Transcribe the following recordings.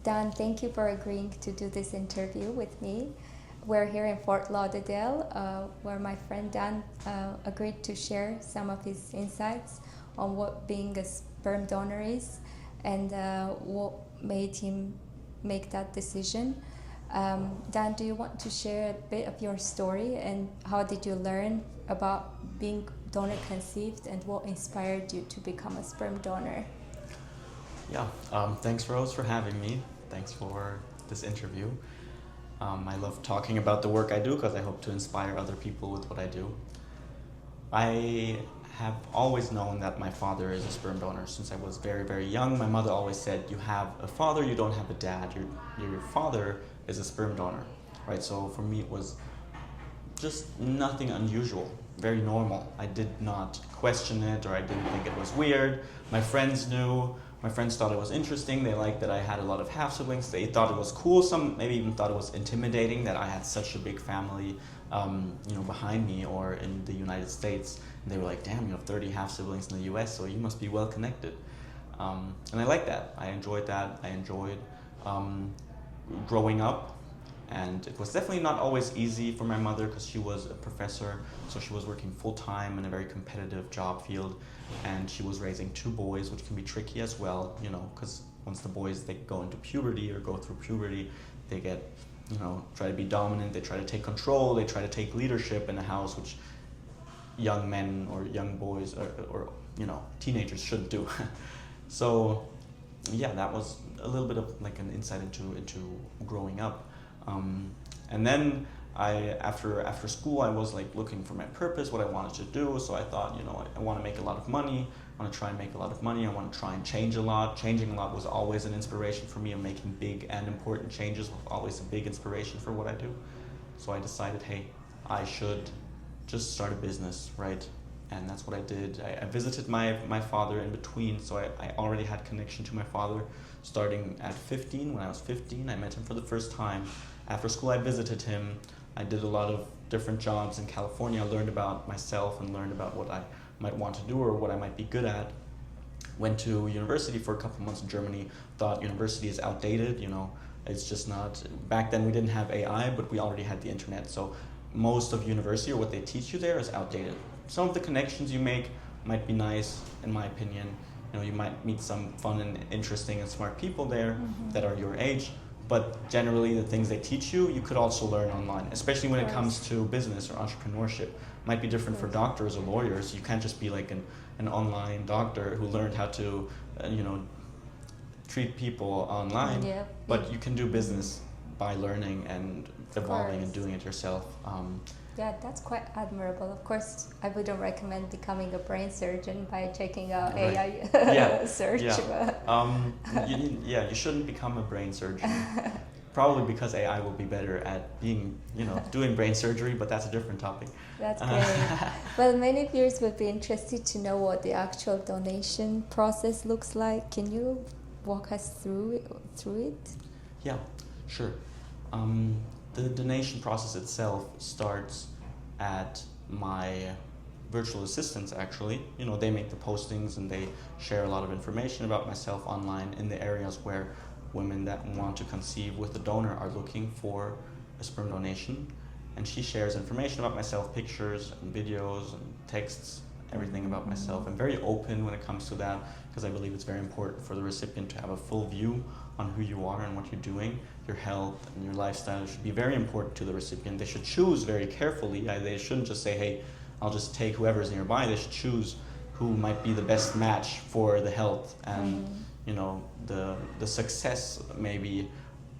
Dan, thank you for agreeing to do this interview with me. We're here in Fort Lauderdale, where my friend Dan agreed to share some of his insights on what being a sperm donor is and what made him make that decision. Dan, do you want to share a bit of your story and how did you learn about being donor conceived and what inspired you to become a sperm donor? Yeah, thanks Rose for having me. Thanks for this interview. I love talking about the work I do because I hope to inspire other people with what I do. I have always known that my father is a sperm donor since I was very, very young. My mother always said, you have a father, you don't have a dad. Your father is a sperm donor, right? So for me, it was just nothing unusual, very normal. I did not question it or I didn't think it was weird. My friends knew. My friends thought it was interesting. They liked that I had a lot of half siblings. They thought it was cool. Some maybe even thought it was intimidating that I had such a big family, behind me or in the United States. And they were like, "Damn, you have 30 half siblings in the U.S., so you must be well connected." And I liked that. I enjoyed that. I enjoyed growing up. And it was definitely not always easy for my mother because she was a professor, so she was working full-time in a very competitive job field, and she was raising two boys, which can be tricky as well, because once the boys, they go into puberty or go through puberty, they get, try to be dominant, they try to take control, they try to take leadership in the house, which young men or young boys or teenagers shouldn't do. So yeah, that was a little bit of like an insight into growing up. And then after school, I was like looking for my purpose, what I wanted to do. So I thought, I want to make a lot of money. I want to try and make a lot of money. I want to try and change a lot. Changing a lot was always an inspiration for me, and making big and important changes was always a big inspiration for what I do. So I decided, hey, I should just start a business, right? And that's what I did. I visited my father in between, so I already had connection to my father starting at 15. When I was 15, I met him for the first time. After school, I visited him. I did a lot of different jobs in California. I learned about myself and learned about what I might want to do or what I might be good at. Went to university for a couple months in Germany. Thought university is outdated, it's just not. Back then we didn't have AI, but we already had the internet. So most of university or what they teach you there is outdated. Some of the connections you make might be nice, in my opinion. You might meet some fun and interesting and smart people there that are your age. But generally, the things they teach you could also learn online, especially when it comes to business or entrepreneurship. Might be different for doctors or lawyers. You can't just be like an online doctor who learned how to, treat people online. Yeah. But you can do business by learning and evolving and doing it yourself. Yeah, that's quite admirable. Of course, I wouldn't recommend becoming a brain surgeon by checking out AI search. You shouldn't become a brain surgeon. Probably because AI will be better at being, doing brain surgery, but that's a different topic. That's great. Well, many viewers would be interested to know what the actual donation process looks like. Can you walk us through it? Yeah, sure. The donation process itself starts at my virtual assistants, actually. They make the postings and they share a lot of information about myself online in the areas where women that want to conceive with a donor are looking for a sperm donation. And she shares information about myself, pictures and videos and texts, everything about myself. I'm very open when it comes to that because I believe it's very important for the recipient to have a full view on who you are and what you're doing. Your health and your lifestyle should be very important to the recipient. They should choose very carefully. They shouldn't just say, hey, I'll just take whoever's nearby. They should choose who might be the best match for the health and the success maybe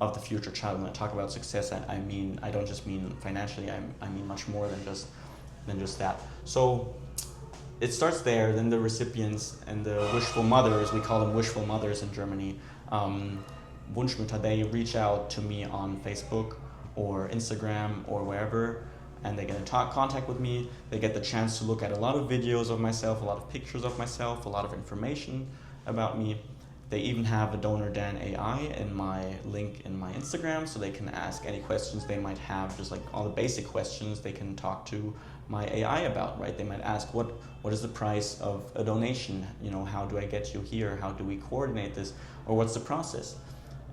of the future child. When I talk about success, I don't just mean financially. I mean much more than just that. So it starts there. Then the recipients and the wishful mothers, we call them wishful mothers in Germany, Wunschmütter, they reach out to me on Facebook or Instagram or wherever, and they get in contact with me. They get the chance to look at a lot of videos of myself, a lot of pictures of myself, a lot of information about me. They even have a Donor Dan AI in my link in my Instagram, so they can ask any questions they might have, just like all the basic questions they can talk to my AI about, right? They might ask, what is the price of a donation? How do I get you here? How do we coordinate this? Or what's the process?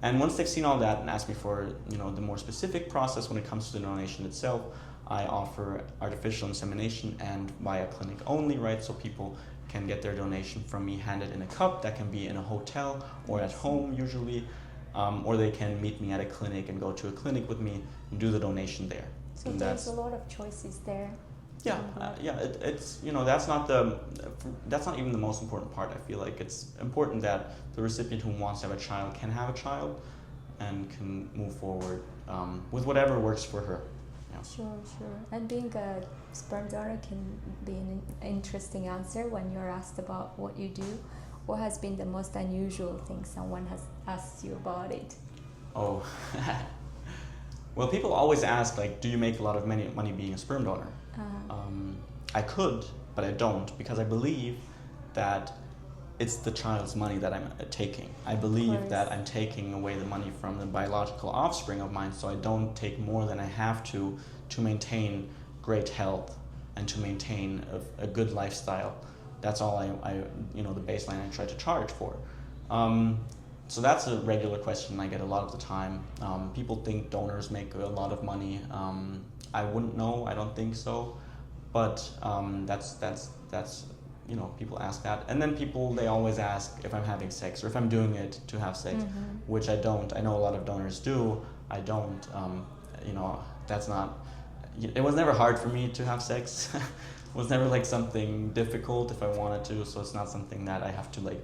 And once they've seen all that and asked me for, the more specific process when it comes to the donation itself, I offer artificial insemination and via clinic only, right? So people can get their donation from me handed in a cup that can be in a hotel or at home usually, or they can meet me at a clinic and go to a clinic with me and do the donation there. So And there's a lot of choices there. yeah, it's that's not even the most important part. I feel like it's important that the recipient who wants to have a child can have a child, and can move forward with whatever works for her. Yeah. Sure. And being a sperm donor can be an interesting answer when you're asked about what you do. What has been the most unusual thing someone has asked you about it? Oh, well, people always ask, like, do you make a lot of money being a sperm donor? I could, but I don't, because I believe that it's the child's money that I'm taking. I believe that I'm taking away the money from the biological offspring of mine, so I don't take more than I have to maintain great health and to maintain a good lifestyle. That's all I the baseline I try to charge for. So that's a regular question I get a lot of the time. People think donors make a lot of money. I wouldn't know. I don't think so. But that's people ask that, and then they always ask if I'm having sex or if I'm doing it to have sex, which I don't. I know a lot of donors do. I don't. That's not. It was never hard for me to have sex. It was never like something difficult if I wanted to. So it's not something that I have to like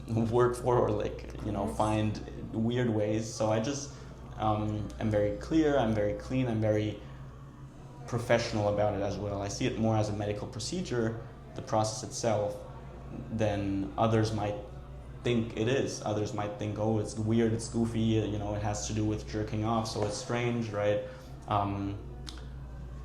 work for or find weird ways. So I just am very clear. I'm very clean. I'm very professional about it as well. I see it more as a medical procedure, the process itself, than others might think it is. Others might think, oh, it's weird, it's goofy, it has to do with jerking off, so it's strange, right?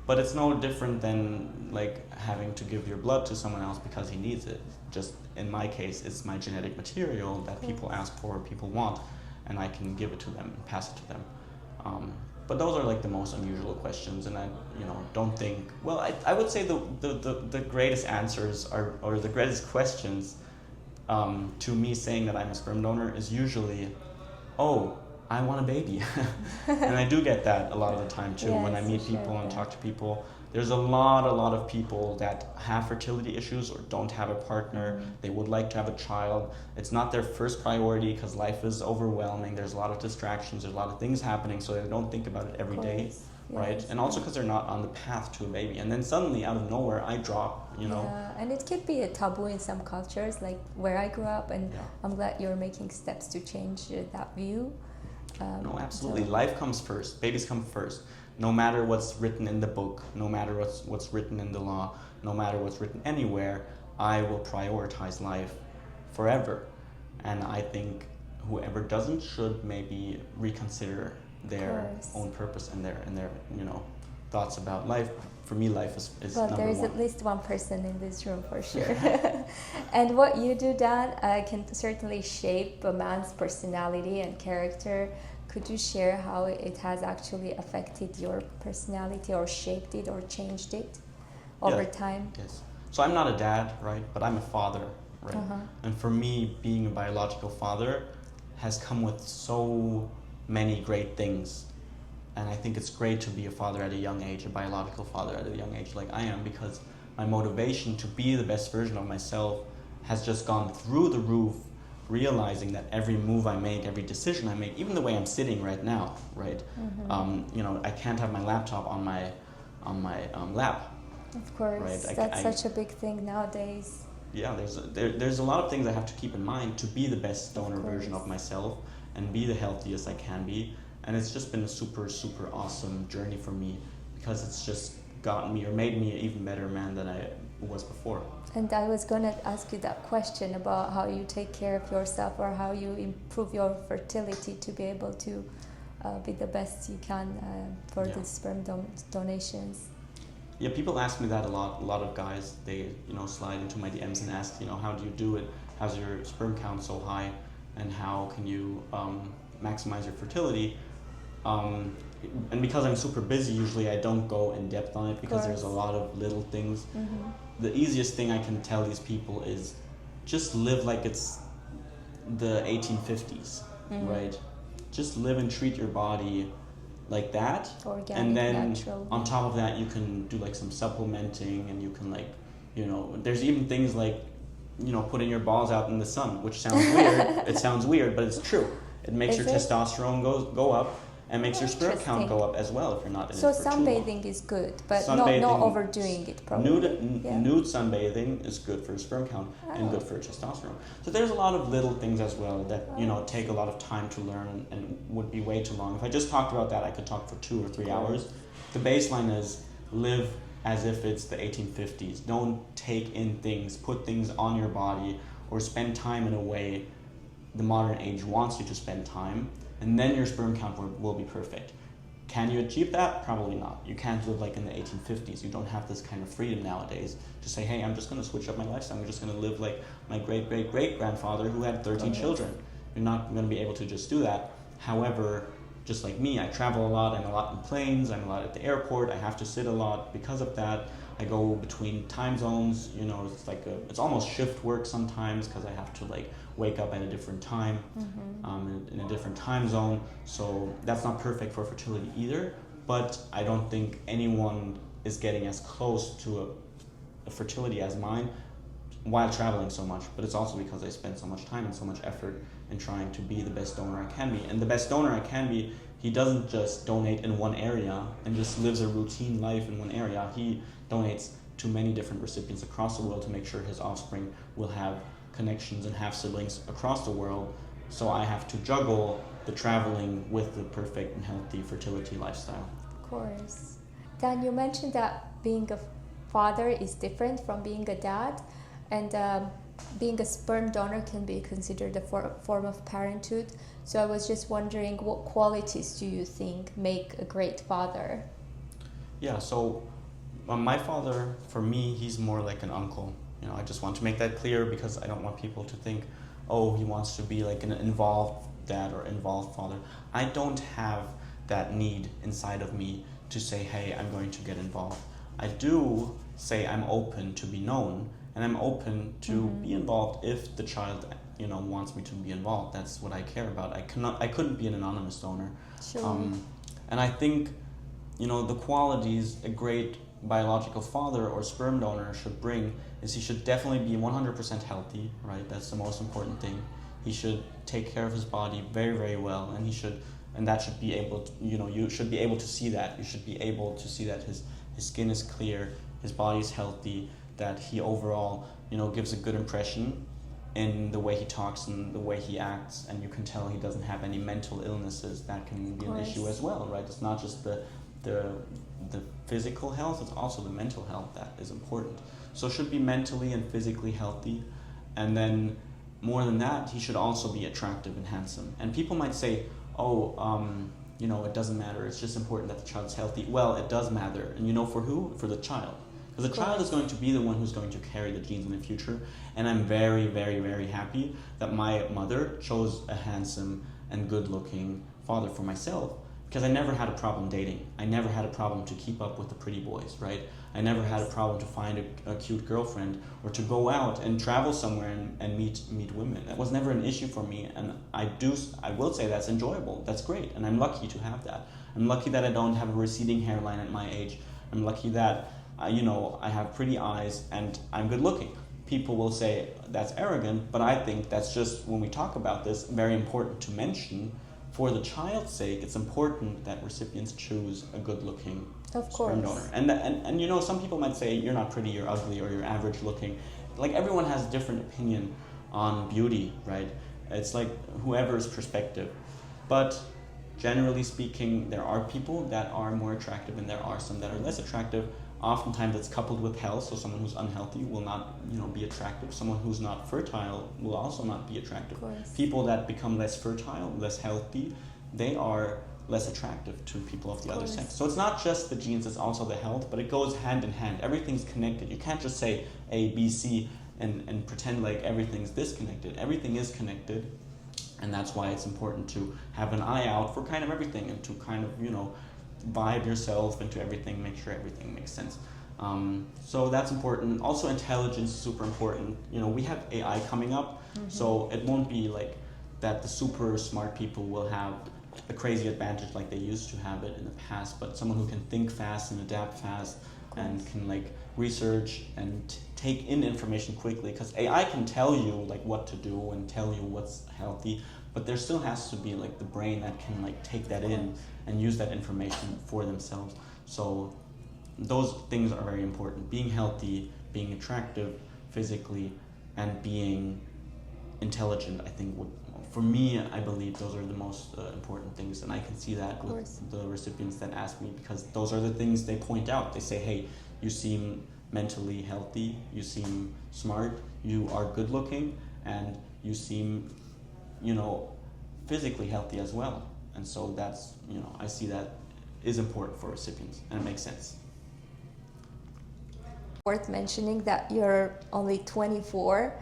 But it's no different than like having to give your blood to someone else because he needs it. Just in my case, it's my genetic material that people ask for, people want, and I can give it to them and pass it to them. But those are like the most unusual questions, and I don't think. Well, I would say the greatest answers or the greatest questions to me saying that I'm a sperm donor is usually, oh, I want a baby, and I do get that a lot of the time too. When I meet people and talk to people, there's a lot of people that have fertility issues or don't have a partner. They would like to have a child. It's not their first priority because life is overwhelming. There's a lot of distractions. There's a lot of things happening, so they don't think about it every day, right? And also because they're not on the path to a baby. And then suddenly, out of nowhere, I drop, Yeah, and it could be a taboo in some cultures, like where I grew up, and I'm glad you're making steps to change that view. No, absolutely. Life comes first. Babies come first. No matter what's written in the book, no matter what's written in the law, no matter what's written anywhere, I will prioritize life forever. And I think whoever doesn't should maybe reconsider their own purpose and their thoughts about life. For me, life is well, number there's one. at least one person in this room for sure. And what you do, Dan, can certainly shape a man's personality and character. Could you share how it has actually affected your personality or shaped it or changed it over time? Yes. So I'm not a dad, right? But I'm a father, right? And for me, being a biological father has come with so many great things. And I think it's great to be a father at a young age, a biological father at a young age like I am, because my motivation to be the best version of myself has just gone through the roof, realizing that every move I make, every decision I make, even the way I'm sitting right now, right? I can't have my laptop on my lap. Of course, right? That's such a big thing nowadays. Yeah, there's a lot of things I have to keep in mind to be the best donor version of myself and be the healthiest I can be. And it's just been a super, super awesome journey for me because it's just gotten me or made me an even better man than I was before. And I was going to ask you that question about how you take care of yourself or how you improve your fertility to be able to be the best you can for the sperm donations. Yeah, people ask me that a lot. A lot of guys, they slide into my DMs and ask, how do you do it? How's your sperm count so high? And how can you maximize your fertility? And because I'm super busy, usually I don't go in depth on it because there's a lot of little things. The easiest thing I can tell these people is just live like it's the 1850s, right? just live and treat your body like that. Organic, and then natural. on top of that, you can do like some supplementing, and you can like, there's even things like, putting your balls out in the sun, which sounds weird. It sounds weird, but it's true. It makes your testosterone go up, and makes your sperm count go up as well if you're not in it for too long. So sunbathing is good, but not overdoing it probably. Nude sunbathing is good for your sperm count and good for your testosterone. So there's a lot of little things as well that take a lot of time to learn and would be way too long. If I just talked about that, I could talk for 2 or 3 hours. The baseline is live as if it's the 1850s. Don't take in things, put things on your body, or spend time in a way the modern age wants you to spend time, and then your sperm count will be perfect. Can you achieve that? Probably not. You can't live like in the 1850s. You don't have this kind of freedom nowadays to say, hey, I'm just going to switch up my lifestyle. I'm just going to live like my great-great-great-grandfather who had 13 children. You're not going to be able to just do that. However, just like me, I travel a lot. I'm a lot in planes. I'm a lot at the airport. I have to sit a lot because of that. I go between time zones. It's almost shift work sometimes because I have to like wake up at a different time, in a different time zone. So that's not perfect for fertility either. But I don't think anyone is getting as close to a fertility as mine while traveling so much. But it's also because I spend so much time and so much effort in trying to be the best donor I can be. And the best donor I can be, he doesn't just donate in one area and just lives a routine life in one area. He donates to many different recipients across the world to make sure his offspring will have connections and have siblings across the world. So I have to juggle the traveling with the perfect and healthy fertility lifestyle. Of course. Dan, you mentioned that being a father is different from being a dad, and being a sperm donor can be considered a form of parenthood. So I was just wondering, what qualities do you think make a great father? Yeah, so my father, for me, he's more like an uncle. I just want to make that clear because I don't want people to think, oh, he wants to be like an involved dad or involved father. I don't have that need inside of me to say, hey, I'm going to get involved. I do say I'm open to be known, and I'm open to be involved if the child, wants me to be involved. That's what I care about. I couldn't be an anonymous donor. Sure. And I think, the qualities a great biological father or sperm donor should bring is he should definitely be 100% healthy, right? That's the most important thing. He should take care of his body very, very well, and that should be able to, you should be able to see that. You should be able to see that his skin is clear, his body is healthy, that he overall, gives a good impression in the way he talks and the way he acts, and you can tell he doesn't have any mental illnesses. That can be an issue as well, right? It's not just the physical health, it's also the mental health that is important. So should be mentally and physically healthy, and then more than that, he should also be attractive and handsome. And people might say, it doesn't matter, it's just important that the child's healthy. Well, it does matter, and for who? For the child. Because the child is going to be the one who's going to carry the genes in the future, and I'm very, very, very happy that my mother chose a handsome and good-looking father for myself, because I never had a problem dating. I never had a problem to keep up with the pretty boys, right? I never had a problem to find a cute girlfriend or to go out and travel somewhere and meet women. That was never an issue for me, and I will say that's enjoyable. That's great, and I'm lucky to have that. I'm lucky that I don't have a receding hairline at my age. I'm lucky that I have pretty eyes and I'm good looking. People will say that's arrogant, but I think that's just, when we talk about this, very important to mention. For the child's sake, it's important that recipients choose a good-looking sperm donor. And some people might say you're not pretty, you're ugly, or you're average looking. Like, everyone has a different opinion on beauty, right? It's like whoever's perspective. But generally speaking, there are people that are more attractive and there are some that are less attractive. Oftentimes it's coupled with health, so someone who's unhealthy will not, be attractive. Someone who's not fertile will also not be attractive. People that become less fertile, less healthy, they are less attractive to people of the other sex. So it's not just the genes, it's also the health, but it goes hand in hand. Everything's connected. You can't just say A, B, C and pretend like everything's disconnected. Everything is connected, and that's why it's important to have an eye out for kind of everything and to kind of, vibe yourself into everything, make sure everything makes sense. So that's important. Also, intelligence is super important. We have AI coming up, so it won't be like that the super smart people will have a crazy advantage like they used to have it in the past, but someone who can think fast and adapt fast and can like research and take in information quickly, because AI can tell you like what to do and tell you what's healthy, but there still has to be like the brain that can like take that in and use that information for themselves. So those things are very important: being healthy, being attractive physically, and being intelligent. I think for me, I believe those are the most important things, and I can see that with the recipients that ask me, because those are the things they point out. They say, hey, you seem mentally healthy, you seem smart, you are good looking, and you seem, physically healthy as well. And so that's, I see that is important for recipients, and it makes sense. Worth mentioning that you're only 24.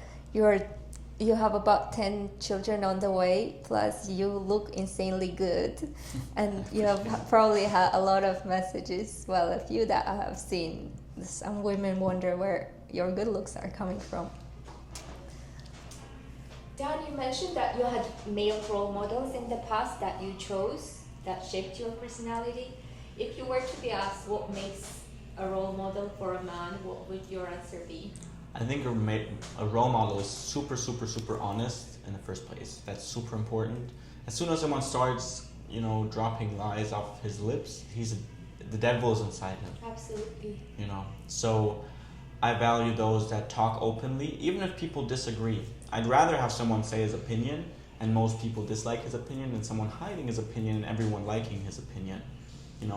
You have about 10 children on the way, plus you look insanely good. And you have probably had a lot of messages, well, a few that I have seen. Some women wonder where your good looks are coming from. Dan, you mentioned that you had male role models in the past that you chose, that shaped your personality. If you were to be asked what makes a role model for a man, what would your answer be? I think a role model is super, super, super honest in the first place. That's super important. As soon as someone starts, dropping lies off his lips, the devil is inside him. Absolutely. So I value those that talk openly, even if people disagree. I'd rather have someone say his opinion and most people dislike his opinion than someone hiding his opinion and everyone liking his opinion,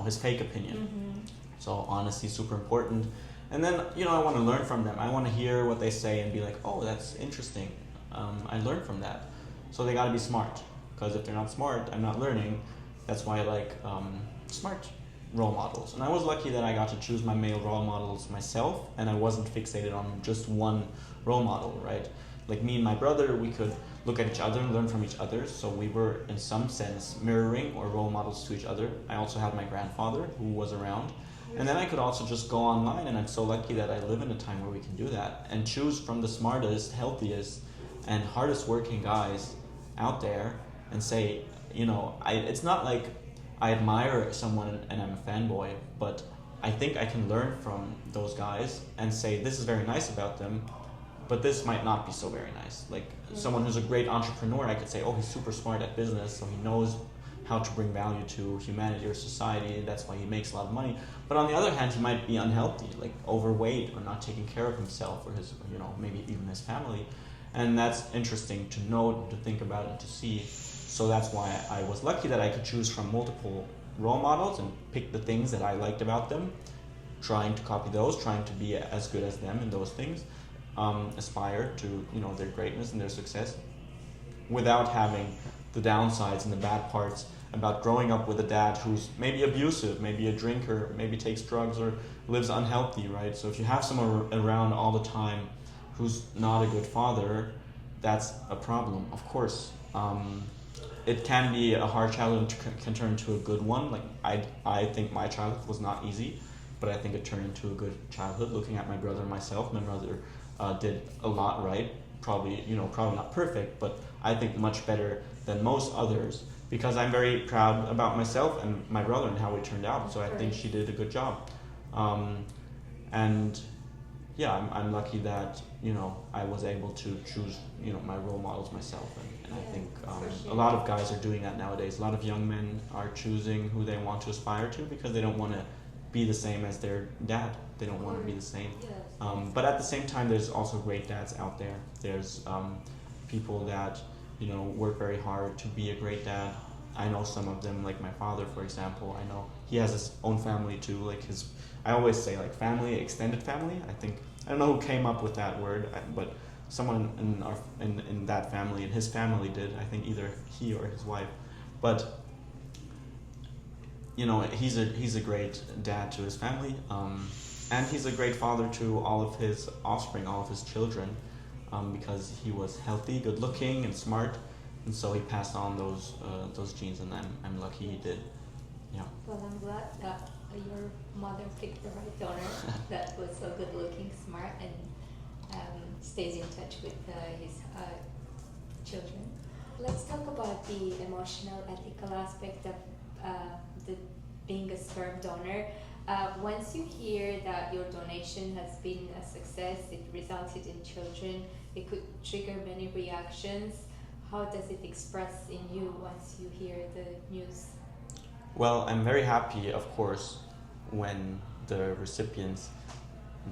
his fake opinion. Mm-hmm. So honesty is super important. And then, I want to learn from them. I want to hear what they say and be like, oh, that's interesting. I learned from that. So they got to be smart. Because if they're not smart, I'm not learning. That's why I like smart role models. And I was lucky that I got to choose my male role models myself, and I wasn't fixated on just one role model, right? Like me and my brother, we could look at each other and learn from each other. So we were, in some sense, mirroring or role models to each other. I also had my grandfather who was around. And then I could also just go online, and I'm so lucky that I live in a time where we can do that and choose from the smartest, healthiest, and hardest working guys out there and say, it's not like I admire someone and I'm a fanboy, but I think I can learn from those guys and say, this is very nice about them, but this might not be so very nice. Like someone who's a great entrepreneur, I could say, oh, he's super smart at business, so he knows how to bring value to humanity or society, that's why he makes a lot of money. But on the other hand, he might be unhealthy, like overweight or not taking care of himself or his, maybe even his family. And that's interesting to know, to think about, and to see. So that's why I was lucky that I could choose from multiple role models and pick the things that I liked about them, trying to copy those, trying to be as good as them in those things, aspire to, their greatness and their success, without having the downsides and the bad parts about growing up with a dad who's maybe abusive, maybe a drinker, maybe takes drugs or lives unhealthy, right? So if you have someone around all the time who's not a good father, that's a problem, of course. It can be a hard childhood, can turn into a good one. Like I think my childhood was not easy, but I think it turned into a good childhood. Looking at my brother and myself, my brother did a lot right. Probably not perfect, but I think much better than most others, because I'm very proud about myself and my brother and how we turned out. So I think she did a good job. And yeah, I'm lucky that, I was able to choose, my role models myself. And I think a lot of guys are doing that nowadays. A lot of young men are choosing who they want to aspire to because they don't want to be the same as their dad. They don't want to be the same. But at the same time, there's also great dads out there. There's people that, work very hard to be a great dad. I know some of them, like my father, for example. I know he has his own family too. Like I always say like family, extended family. I don't know who came up with that word, but someone in that family, in his family did. I think either he or his wife. But he's a great dad to his family, and he's a great father to all of his offspring, all of his children, because he was healthy, good looking, and smart, and so he passed on those genes, and I'm lucky he did. Yeah. Well, I'm glad that your mother picked the right donor that was so good looking, smart, and stays in touch with his children. Let's talk about the emotional, ethical aspect of the being a sperm donor. Once you hear that your donation has been a success, it resulted in children, it could trigger many reactions. How does it express in you once you hear the news? Well, I'm very happy, of course, when the recipients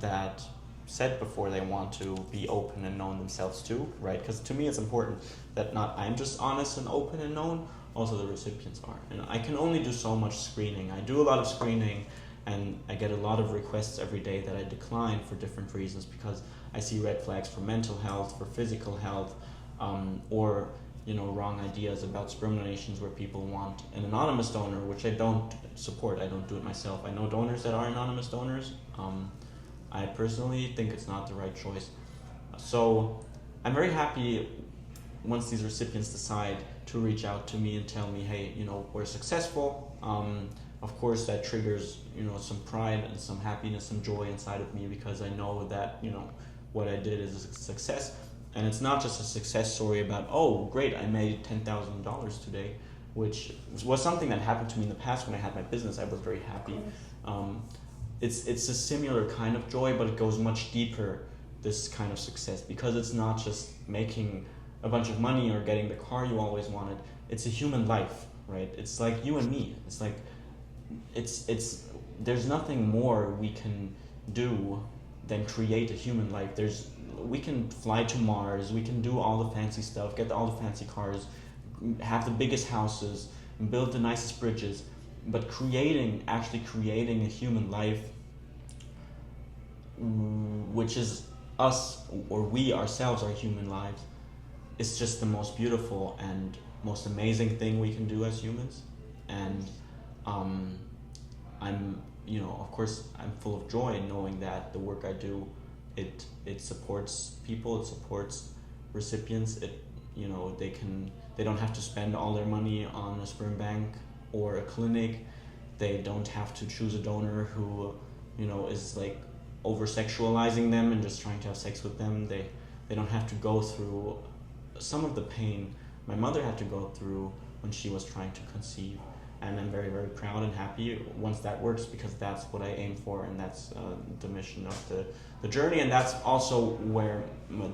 that said before they want to be open and known themselves too, right? Because to me it's important that not I'm just honest and open and known, also the recipients are. And I can only do so much screening. I do a lot of screening and I get a lot of requests every day that I decline for different reasons because I see red flags for mental health, for physical health, or wrong ideas about sperm donations where people want an anonymous donor, which I don't support. I don't do it myself. I know donors that are anonymous donors. I personally think it's not the right choice. So I'm very happy once these recipients decide to reach out to me and tell me, hey, we're successful. Of course, that triggers, some pride and some happiness, some joy inside of me because I know that, what I did is a success. And it's not just a success story about, oh, great, I made $10,000 today, which was something that happened to me in the past when I had my business. I was very happy. It's a similar kind of joy, but it goes much deeper, this kind of success, because it's not just making a bunch of money or getting the car you always wanted. It's a human life, right? It's like you and me. It's like, there's nothing more we can do than create a human life. We can fly to Mars, we can do all the fancy stuff, get all the fancy cars, have the biggest houses, build the nicest bridges, but actually creating a human life, which is us, or we ourselves are human lives, is just the most beautiful and most amazing thing we can do as humans. And of course, I'm full of joy knowing that the work I do, it supports people, it supports recipients. They don't have to spend all their money on a sperm bank or a clinic. They don't have to choose a donor who, is like over sexualizing them and just trying to have sex with them. They don't have to go through some of the pain my mother had to go through when she was trying to conceive. And I'm very, very proud and happy once that works, because that's what I aim for, and that's the mission of the journey. And that's also where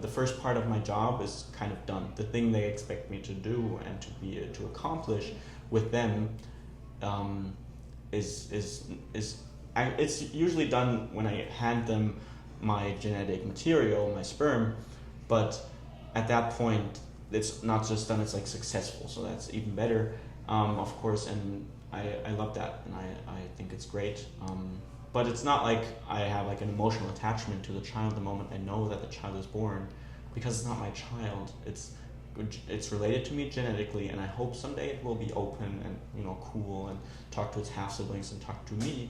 the first part of my job is kind of done. The thing they expect me to do and to accomplish with them is it's usually done when I hand them my genetic material, my sperm, but at that point it's not just done, it's like successful, so that's even better. Of course, and I love that, and I think it's great. But it's not like I have like an emotional attachment to the child the moment I know that the child is born, because it's not my child. It's related to me genetically, and I hope someday it will be open and cool and talk to its half siblings and talk to me.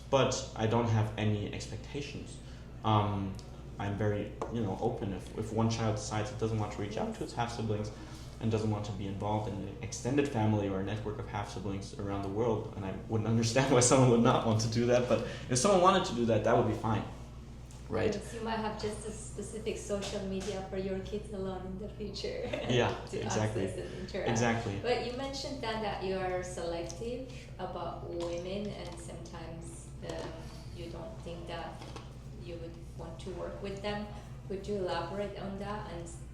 But I don't have any expectations. I'm very open. If one child decides it doesn't want to reach out to its half siblings and doesn't want to be involved in an extended family or a network of half-siblings around the world, and I wouldn't understand why someone would not want to do that, but if someone wanted to do that, that would be fine, right? Yes, you might have just a specific social media for your kids alone in the future. Yeah, to exactly. Access and interact. Exactly. But you mentioned then that you are selective about women, and sometimes you don't think that you would want to work with them. Could you elaborate on that,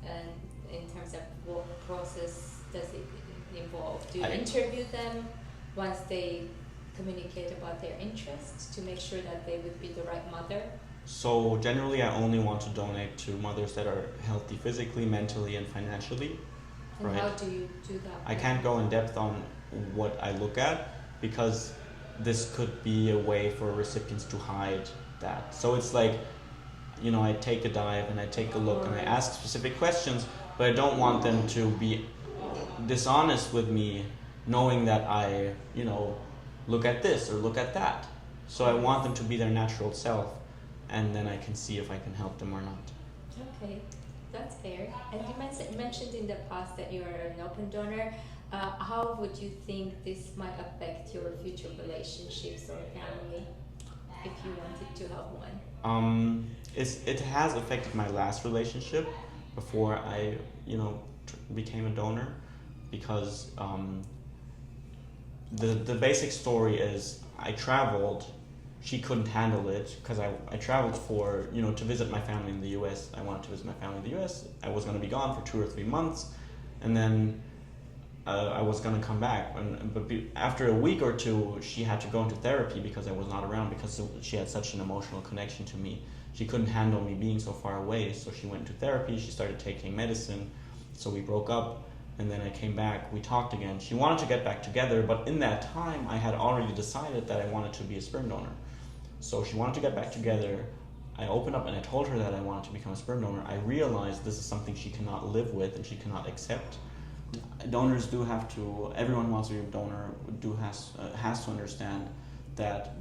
and in terms of what process does it involve? Do you interview them once they communicate about their interests to make sure that they would be the right mother? So generally I only want to donate to mothers that are healthy physically, mentally, and financially. And right? how do you do that? I can't go in depth on what I look at, because this could be a way for recipients to hide that. So it's like, I take a dive and I take a look and I ask specific questions, but I don't want them to be dishonest with me, knowing that I, look at this or look at that. So I want them to be their natural self, and then I can see if I can help them or not. Okay, that's fair. And you mentioned in the past that you are an open donor. How would you think this might affect your future relationships or family if you wanted to have one? It has affected my last relationship before I, became a donor. because the basic story is I traveled. She couldn't handle it because I traveled for, to visit my family in the U.S. I wanted to visit my family in the U.S. I was going to be gone for 2 or 3 months, and then I was going to come back. After a week or two, she had to go into therapy because I was not around, because she had such an emotional connection to me. She couldn't handle me being so far away, so she went to therapy. She started taking medicine, so we broke up. And then I came back, we talked again. She wanted to get back together, but in that time, I had already decided that I wanted to be a sperm donor. So she wanted to get back together. I opened up and I told her that I wanted to become a sperm donor. I realized this is something she cannot live with and she cannot accept. Donors do have to, everyone wants to be a donor, has to understand that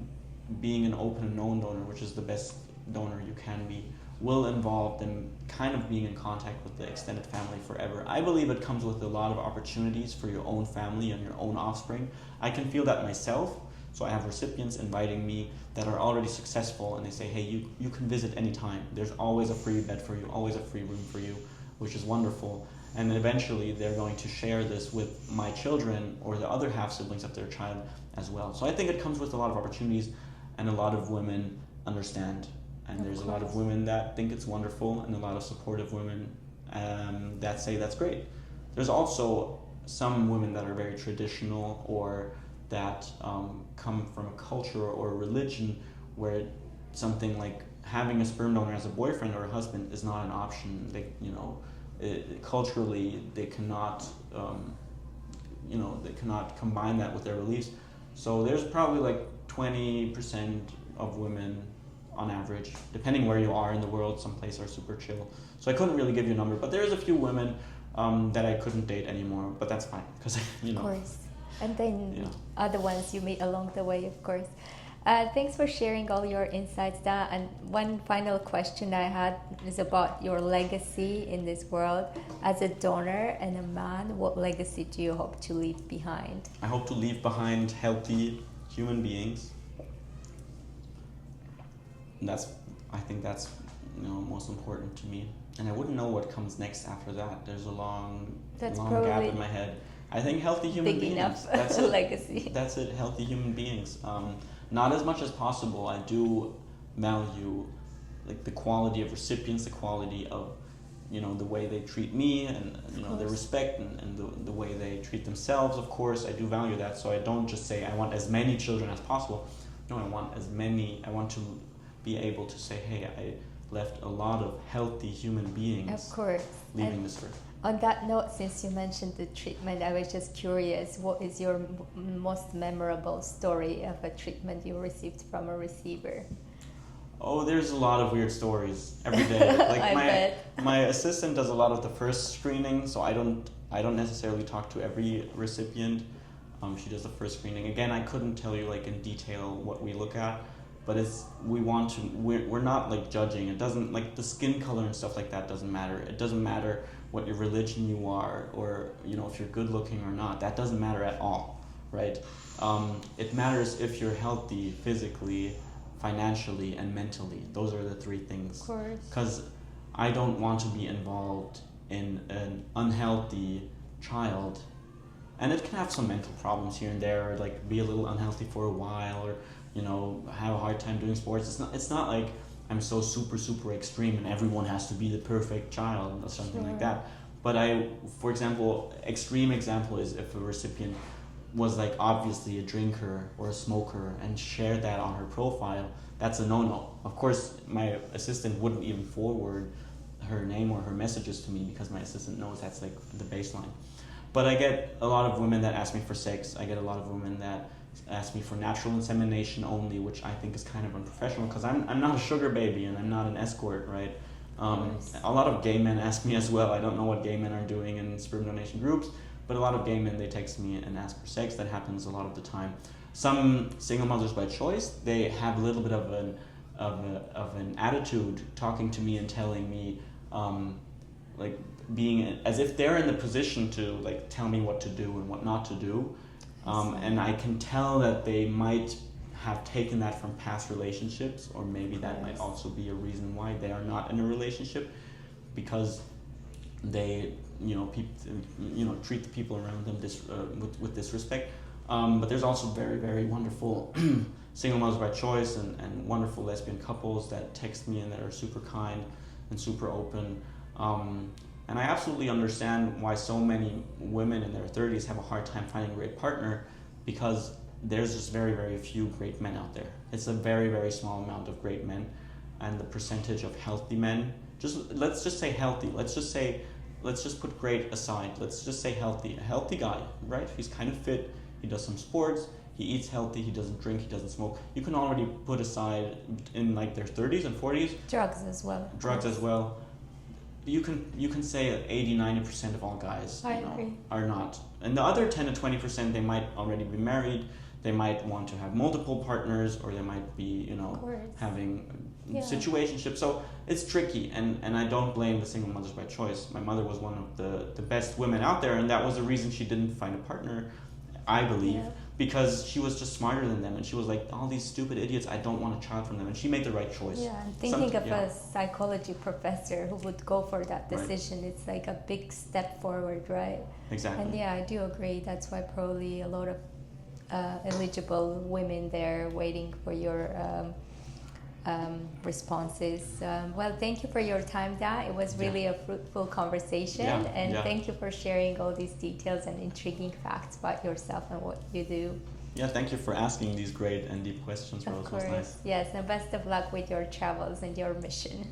being an open and known donor, which is the best donor you can be, will involve them kind of being in contact with the extended family forever. I believe it comes with a lot of opportunities for your own family and your own offspring. I can feel that myself. So I have recipients inviting me that are already successful, and they say, hey, you can visit anytime. There's always a free bed for you, always a free room for you, which is wonderful. And then eventually they're going to share this with my children or the other half siblings of their child as well. So I think it comes with a lot of opportunities, and a lot of women understand. And there's a lot of women that think it's wonderful, and a lot of supportive women that say that's great. There's also some women that are very traditional, or that come from a culture or a religion where something like having a sperm donor as a boyfriend or a husband is not an option. They, culturally, they cannot, they cannot combine that with their beliefs. So there's probably like 20% of women on average, depending where you are in the world. Some places are super chill. So I couldn't really give you a number, but there's a few women that I couldn't date anymore, but that's fine, because, Of course. And then other ones you meet along the way, of course. Thanks for sharing all your insights, Dan. And one final question I had is about your legacy in this world. As a donor and a man, what legacy do you hope to leave behind? I hope to leave behind healthy human beings. I think that's most important to me. And I wouldn't know what comes next after that. There's a long gap in my head. I think healthy human beings. Enough that's legacy. That's it. Healthy human beings. Not as much as possible. I do value the quality of recipients, the quality of the way they treat me, and the respect and the way they treat themselves. Of course, I do value that. So I don't just say I want as many children as possible. No, I want as many. I want to be able to say, hey, I left a lot of healthy human beings. Of course. Leaving this earth. On that note, since you mentioned the treatment, I was just curious, what is your most memorable story of a treatment you received from a receiver? Oh, there's a lot of weird stories every day. My assistant does a lot of the first screening, so I don't necessarily talk to every recipient. She does the first screening. Again, I couldn't tell you in detail what we look at, but we're not judging. It doesn't, the skin color and stuff like that doesn't matter. It doesn't matter what your religion you are, or if you're good looking or not. That doesn't matter at all, right? It matters if you're healthy physically, financially, and mentally. Those are the three things. Of course. Because I don't want to be involved in an unhealthy child, and it can have some mental problems here and there, or be a little unhealthy for a while, or have a hard time doing sports. It's not like I'm so super extreme and everyone has to be the perfect child or something like that. But for example, extreme example is if a recipient was obviously a drinker or a smoker and shared that on her profile, that's a no-no. Of course, my assistant wouldn't even forward her name or her messages to me, because my assistant knows that's the baseline. But I get a lot of women that ask me for sex. I get a lot of women that ask me for natural insemination only, which I think is kind of unprofessional, because I'm not a sugar baby and I'm not an escort, right? A lot of gay men ask me as well. I don't know what gay men are doing in sperm donation groups, but a lot of gay men, they text me and ask for sex. That happens a lot of the time. Some single mothers by choice, they have a little bit of an attitude, talking to me and telling me, being as if they're in the position to tell me what to do and what not to do. And I can tell that they might have taken that from past relationships, or maybe that might also be a reason why they are not in a relationship, because they treat the people around them with disrespect. But there's also very, very wonderful single mothers by choice and wonderful lesbian couples that text me and that are super kind and super open. And I absolutely understand why so many women in their 30s have a hard time finding a great partner, because there's just very, very few great men out there. It's a very, very small amount of great men, and the percentage of healthy men, let's just say healthy, let's just put great aside, let's just say healthy. A healthy guy, right? He's kind of fit, he does some sports, he eats healthy, he doesn't drink, he doesn't smoke. You can already put aside in like their 30s and 40s. Drugs as well. Drugs as well. You can say that 80-90% of all guys are not. And the other 10 to 20%, they might already be married, they might want to have multiple partners, or they might be, having situationships. So it's tricky, and I don't blame the single mothers by choice. My mother was one of the best women out there, and that was the reason she didn't find a partner, I believe, because she was just smarter than them, and she was like, all these stupid idiots, I don't want a child from them, and she made the right choice. Yeah, I'm thinking of a psychology professor who would go for that decision. Right. It's like a big step forward, right? Exactly. And I do agree. That's why probably a lot of eligible women there waiting for your responses. Well, thank you for your time, Da. It was really a fruitful conversation, and thank you for sharing all these details and intriguing facts about yourself and what you do. Yeah, thank you for asking these great and deep questions, Rose. Of course. It was nice. Yes, and best of luck with your travels and your mission.